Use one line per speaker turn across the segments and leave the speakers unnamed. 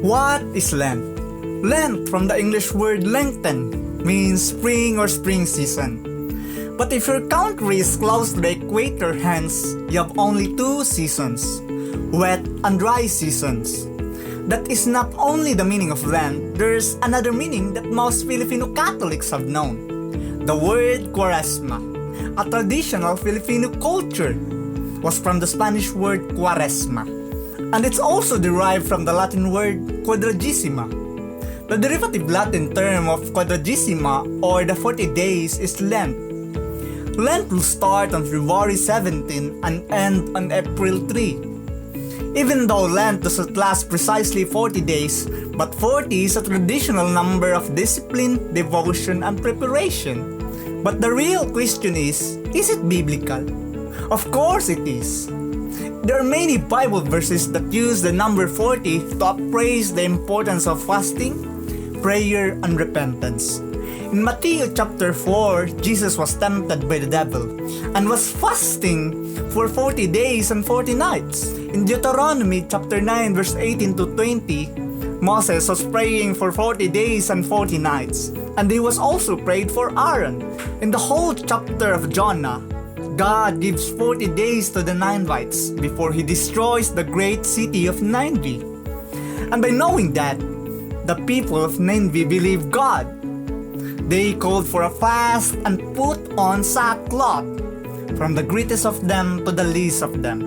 What is Lent? Lent, from the English word lengthen, means spring or spring season. But if your country is close to the equator, hence, you have only two seasons, wet and dry seasons. That is not only the meaning of Lent, there's another meaning that most Filipino Catholics have known. The word kuwaresma, a traditional Filipino culture, was from the Spanish word kuwaresma, and it's also derived from the Latin word quadragesima. The derivative Latin term of quadragesima, or the 40 days, is Lent. Lent will start on February 17 and end on April 3. Even though Lent does not last precisely 40 days, but 40 is a traditional number of discipline, devotion, and preparation. But the real question is it biblical? Of course it is. There are many Bible verses that use the number 40 to appraise the importance of fasting, prayer, and repentance. In Matthew chapter 4, Jesus was tempted by the devil and was fasting for 40 days and 40 nights. In Deuteronomy chapter 9 verse 18 to 20, Moses was praying for 40 days and 40 nights, and he was also prayed for Aaron. In the whole chapter of Jonah, God gives 40 days to the Ninevites before he destroys the great city of Nineveh. And by knowing that, the people of Nineveh believed God. They called for a fast and put on sackcloth, from the greatest of them to the least of them.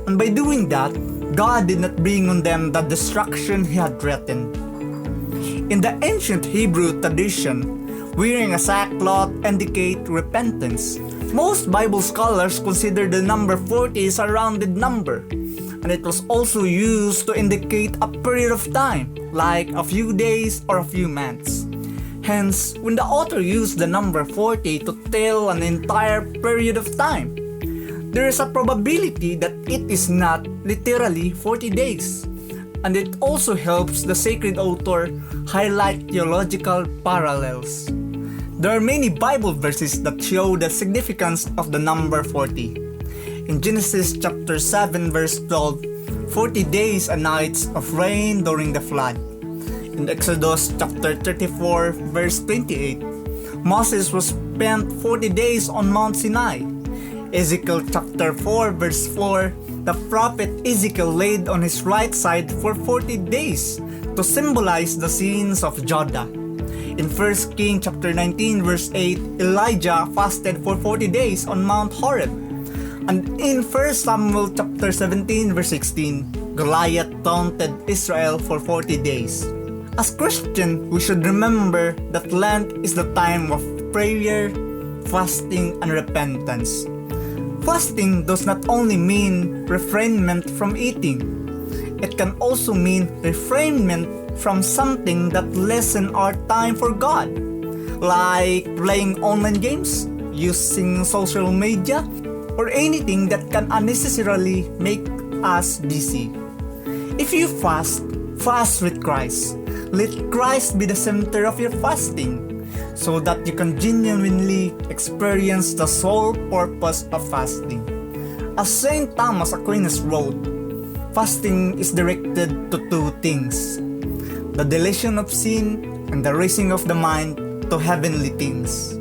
And by doing that, God did not bring on them the destruction He had threatened. In the ancient Hebrew tradition, wearing a sackcloth indicates repentance. Most Bible scholars consider the number 40 as a rounded number, and it was also used to indicate a period of time, like a few days or a few months. Hence, when the author used the number 40 to tell an entire period of time, there is a probability that it is not literally 40 days. And it also helps the sacred author highlight theological parallels. There are many Bible verses that show the significance of the number 40. In Genesis chapter 7 verse 12, 40 days and nights of rain during the flood. In Exodus chapter 34 verse 28, Moses was spent 40 days on Mount Sinai. Ezekiel chapter 4 verse 4, the prophet Ezekiel laid on his right side for 40 days to symbolize the sins of Judah. In 1 Kings chapter 19 verse 8, Elijah fasted for 40 days on Mount Horeb. And in 1 Samuel chapter 17 verse 16, Goliath taunted Israel for 40 days. As Christians, we should remember that Lent is the time of prayer, fasting, and repentance. Fasting does not only mean refrainment from eating. It can also mean refrainment from something that lessen our time for God, like playing online games, using social media, or anything that can unnecessarily make us busy. If you fast, fast with Christ. Let Christ be the center of your fasting, so that you can genuinely experience the sole purpose of fasting. As Saint Thomas Aquinas wrote, fasting is directed to two things: the deletion of sin and the raising of the mind to heavenly things.